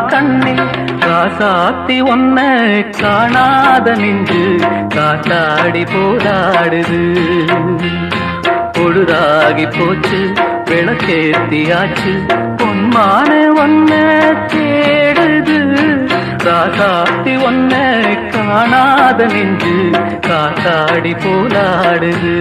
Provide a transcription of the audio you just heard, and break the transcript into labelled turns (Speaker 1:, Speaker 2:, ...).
Speaker 1: கண்ணில் ராசாத்தி ஒன்ன காணாத நெஞ்சு காத்தாடி போராடுது. பொழுதாகி போச்சு விளக்கேத்தியாச்சு பொன்மான ஒன்ன தேடுது. ராசாத்தி ஒன்ன காணாத நெஞ்சு காத்தாடி போராடுது.